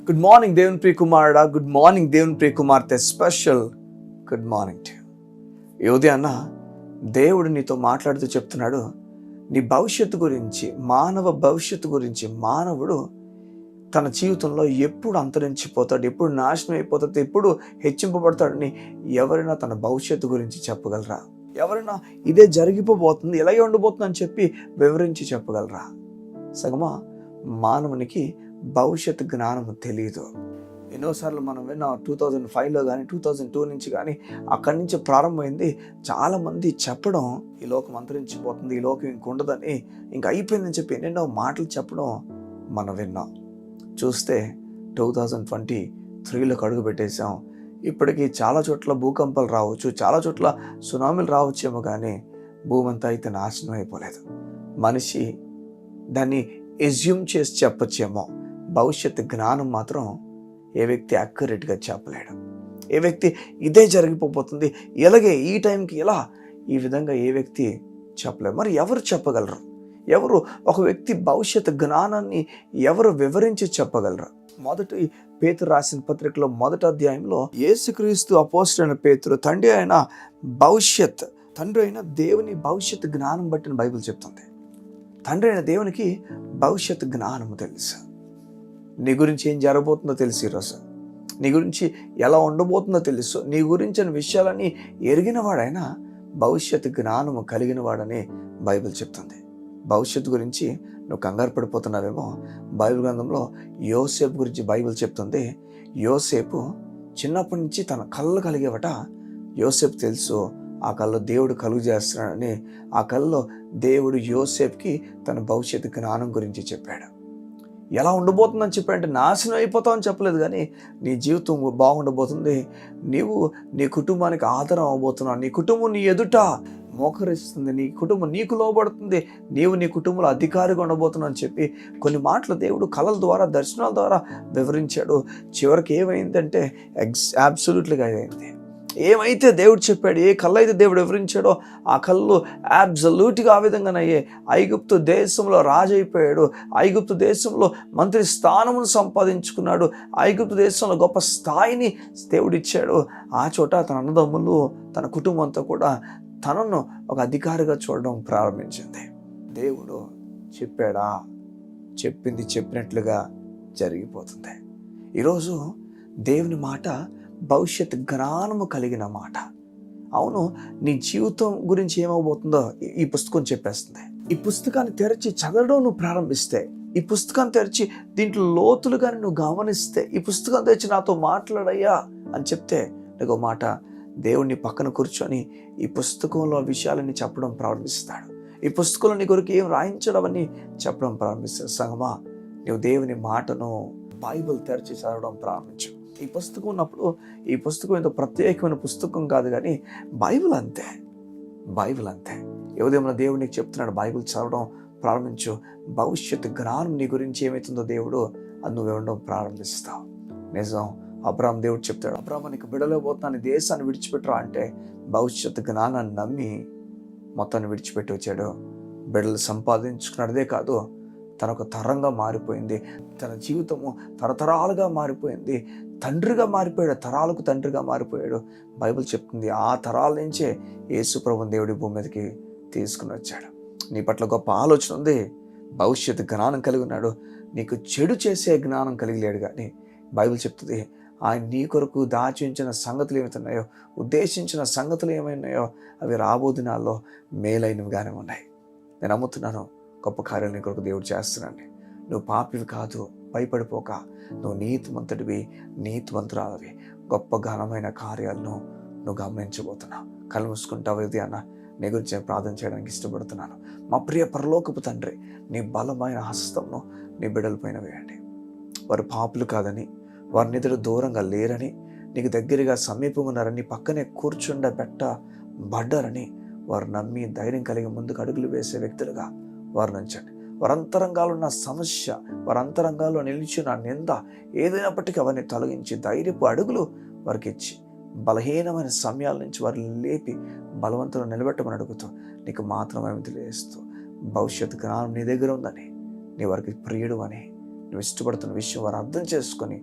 Good morning దేవుని ప్రియ కుమారుడా, good morning దేవుని ప్రియ కుమార్తె, special good morning to you. ఉదయాన్న దేవుడు నీతో మాట్లాడుతూ చెప్తున్నాడు, నీ భవిష్యత్తు గురించి, మానవ భవిష్యత్తు గురించి. మానవుడు తన జీవితంలో ఎప్పుడు అంతరించిపోతాడు, ఎప్పుడు నాశనం అయిపోతాడు, ఎప్పుడు హెచ్చింపబడతాడని ఎవరైనా తన భవిష్యత్తు గురించి చెప్పగలరా? ఎవరైనా ఇదే జరిగిపోబోతుంది, ఇలాగే ఉండబోతుంది అని చెప్పి వివరించి చెప్పగలరా? సగమా మానవునికి భవిష్యత్తు జ్ఞానము తెలియదు. ఎన్నోసార్లు మనం విన్న 2005లో కానీ 2002 నుంచి కానీ అక్కడి నుంచి ప్రారంభమైంది. చాలామంది చెప్పడం ఈ లోకం అంతరించిపోతుంది, ఈ లోకం ఇంక ఉండదని, ఇంక అయిపోయిందని చెప్పి ఎన్నెన్నో మాటలు చెప్పడం మనం విన్నాం. చూస్తే 2023లోకి అడుగు పెట్టేశాం. ఇప్పటికీ చాలా చోట్ల భూకంపాలు రావచ్చు, చాలా చోట్ల సునామీలు రావచ్చేమో, కానీ భూమి అంతా అయితే నాశనం అయిపోలేదు. మనిషి దాన్ని ఎజ్యూమ్ చేసి చెప్పచ్చేమో, భవిష్యత్తు జ్ఞానం మాత్రం ఏ వ్యక్తి అక్యురేట్గా చెప్పలేడు. ఏ వ్యక్తి ఇదే జరిగిపోతుంది, ఎలాగే ఈ టైంకి ఇలా, ఈ విధంగా ఏ వ్యక్తి చెప్పలేడు. మరి ఎవరు చెప్పగలరు? ఎవరు ఒక వ్యక్తి భవిష్యత్తు జ్ఞానాన్ని ఎవరు వివరించి చెప్పగలరు? మొదటి పేతురు రాసిన పత్రికలో 1వ అధ్యాయంలో యేసుక్రీస్తు అపోస్తలుడైన పేతురు తండ్రి అయిన దేవుని భవిష్యత్తు జ్ఞానం బట్టిన బైబిల్ చెప్తుంది. తండ్రి అయిన దేవునికి భవిష్యత్తు జ్ఞానము తెలుసు. నీ గురించి ఏం జరగబోతుందో తెలుసు, ఈరోజు నీ గురించి ఎలా ఉండబోతుందో తెలుసు. నీ గురించిన విషయాలన్నీ ఎరిగిన వాడైనా భవిష్యత్తు జ్ఞానము కలిగిన వాడని బైబిల్ చెప్తుంది. భవిష్యత్తు గురించి నువ్వు కంగారు పడిపోతున్నావేమో. బైబిల్ గ్రంథంలో యోసేపు గురించి బైబిల్ చెప్తుంది. యోసేపు చిన్నప్పటి నుంచి తన కళ్ళు కలిగేవట. యోసేపు తెలుసు ఆ కళ్ళు దేవుడు కలుగు చేస్తున్నాడని. ఆ కళ్ళలో దేవుడు యోసేపుకి తన భవిష్యత్తు జ్ఞానం గురించి చెప్పాడు. ఎలా ఉండబోతుందని చెప్పాడంటే నాశనం అయిపోతావు అని చెప్పలేదు, కానీ నీ జీవితం బాగుండబోతుంది, నీవు నీ కుటుంబానికి ఆధారం అవబోతున్నావు, నీ కుటుంబం నీ ఎదుట మోకరిస్తుంది, నీ కుటుంబం నీకు లోబడుతుంది, నీవు నీ కుటుంబంలో అధికారిగా ఉండబోతున్నావు అని చెప్పి కొన్ని మాటలు దేవుడు కళల ద్వారా, దర్శనాల ద్వారా వివరించాడు. చివరికి ఏమైందంటే అబ్సల్యూట్లీగా అయింది. ఏమైతే దేవుడు చెప్పాడు, ఏ కళ్ళు అయితే దేవుడు వివరించాడో ఆ కళ్ళు అబ్సల్యూట్గా ఆ విధంగానయ్యే. ఐగుప్తు దేశంలో రాజు అయిపోయాడు, ఐగుప్తు దేశంలో మంత్రి స్థానమును సంపాదించుకున్నాడు, ఐగుప్తు దేశంలో గొప్ప స్థాయిని దేవుడు ఇచ్చాడు. ఆ చోట తన అన్నదమ్ములు, తన కుటుంబంతో కూడా తనను ఒక అధికారిగా చూడడం ప్రారంభించింది. దేవుడు చెప్పాడా, చెప్పింది చెప్పినట్లుగా జరిగిపోతుంది. ఈరోజు దేవుని మాట భవిష్యత్ జ్ఞానము కలిగిన మాట. అవును, నీ జీవితం గురించి ఏమవబోతుందో ఈ పుస్తకం చెప్పేస్తుంది. ఈ పుస్తకాన్ని తెరిచి చదవడం నువ్వు ప్రారంభిస్తే, ఈ పుస్తకాన్ని తెరిచి దీంట్లో లోతులు కానీ నువ్వు గమనిస్తే, ఈ పుస్తకం తెరిచి నాతో మాట్లాడయ్యా అని చెప్తే, నీకు మాట దేవుడిని పక్కన కూర్చొని ఈ పుస్తకంలో విషయాలని చెప్పడం ప్రారంభిస్తాడు. ఈ పుస్తకంలో నీ కొరకు ఏం రాయించడం అని చెప్పడం ప్రారంభిస్తాడు. సంగమా, నువ్వు దేవుని మాటను, బైబిల్ తెరిచి చదవడం ప్రారంభించు. ఈ పుస్తకం ఉన్నప్పుడు, ఈ పుస్తకం ఏదో ప్రత్యేకమైన పుస్తకం కాదు, కానీ బైబిల్ అంతే. బైబిల్ అంతే. ఉదయం దేవుడు నీకు చెప్తున్నాడు, బైబిల్ చదవడం ప్రారంభించు. భవిష్యత్తు జ్ఞానం నీ గురించి ఏమవుతుందో దేవుడు అది నువ్వు ఇవ్వడం ప్రారంభిస్తావు. నిజం, అబ్రాహాం దేవుడు చెప్తాడు, అబ్రాహాం నీకు బిడలేకపోతున్నాను, దేశాన్ని విడిచిపెట్టరా అంటే భవిష్యత్తు జ్ఞానాన్ని నమ్మి మొత్తాన్ని విడిచిపెట్టి వచ్చాడు. బిడలు సంపాదించుకున్నదే కాదు, తనొక తరంగా మారిపోయింది, తన జీవితము తరతరాలుగా మారిపోయింది, తండ్రిగా మారిపోయాడు, తరాలకు తండ్రిగా మారిపోయాడు. బైబిల్ చెప్తుంది ఆ తరాల నుంచే యేసు ప్రభువుని దేవుడి భూమి మీదకి తీసుకుని వచ్చాడు. నీ పట్ల గొప్ప ఆలోచన ఉంది, భవిష్యత్తు జ్ఞానం కలిగి ఉన్నాడు. నీకు చెడు చేసే జ్ఞానం కలిగి లేడు, కానీ బైబిల్ చెప్తుంది ఆయన నీ కొరకు దాచించిన సంగతులు ఏమవుతున్నాయో, ఉద్దేశించిన సంగతులు ఏమైనాయో అవి రాబో దినాల్లో మేలైనవిగానే ఉన్నాయి. నేను నమ్ముతున్నాను, గొప్ప కార్యాలు నీ కొరకు దేవుడు చేస్తున్నాడు. నువ్వు పాపివి కాదు, భయపడిపోక, నువ్వు నీతిమంతుడివి, నీతివంతురాలవి. గొప్ప ఘనమైన కార్యాలను నువ్వు గమనించబోతున్నావు. కళ్ళు మూసుకుంటావు. ఇది అన్న నీ గురించి నేను ప్రార్థన చేయడానికి ఇష్టపడుతున్నాను. మా ప్రియ పరలోకపు తండ్రి, నీ బలమైన హస్తంను నీ బిడ్డల పైన వేయండి. వారు పాపులు కాదని, వారి నిధులు దూరంగా లేరని, నీకు దగ్గరగా సమీపంగా ఉన్నారని, పక్కనే కూర్చుండబెట్టబడ్డారని వారు నమ్మి ధైర్యం కలిగి ముందుకు అడుగులు వేసే వ్యక్తులుగా వారు నుంచండి. వారి అంతరంగాలు ఉన్న సమస్య, వారి అంతరంగాల్లో నిలిచిన నింద ఏదైనప్పటికీ అవన్నీ తొలగించి ధైర్యపు అడుగులు వారికి ఇచ్చి, బలహీనమైన సమయాల నుంచి వారిని లేపి బలవంతులు నిలబెట్టమని అడుగుతూ, నీకు మాత్రమే తెలియజేస్తూ, భవిష్యత్తు జ్ఞానం నీ దగ్గర ఉందని, నీ వారికి ప్రియుడు అని, నువ్వు ఇష్టపడుతున్న విషయం వారు అర్థం చేసుకొని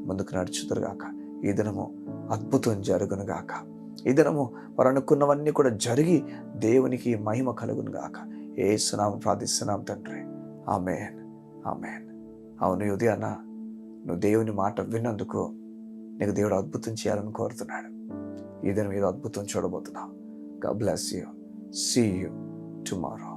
ముందుకు నడుచుదురుగాక. ఈ దినము అద్భుతం జరుగునుగాక. ఈ దినము వారు అనుకున్నవన్నీ కూడా జరిగి దేవునికి మహిమ కలుగునుగాక. యేసునామమున ప్రార్థిస్తున్నాం తండ్రి. ఆమేన్, ఆమేన్. అవును, ఈ ఉదయాన నువ్వు దేవుని మాట విన్నందుకు నీకు దేవుడు అద్భుతం చేయాలని కోరుతున్నాడు. ఈ దినం ఏదో అద్భుతం చూడబోతున్నావు. God bless you. See you tomorrow.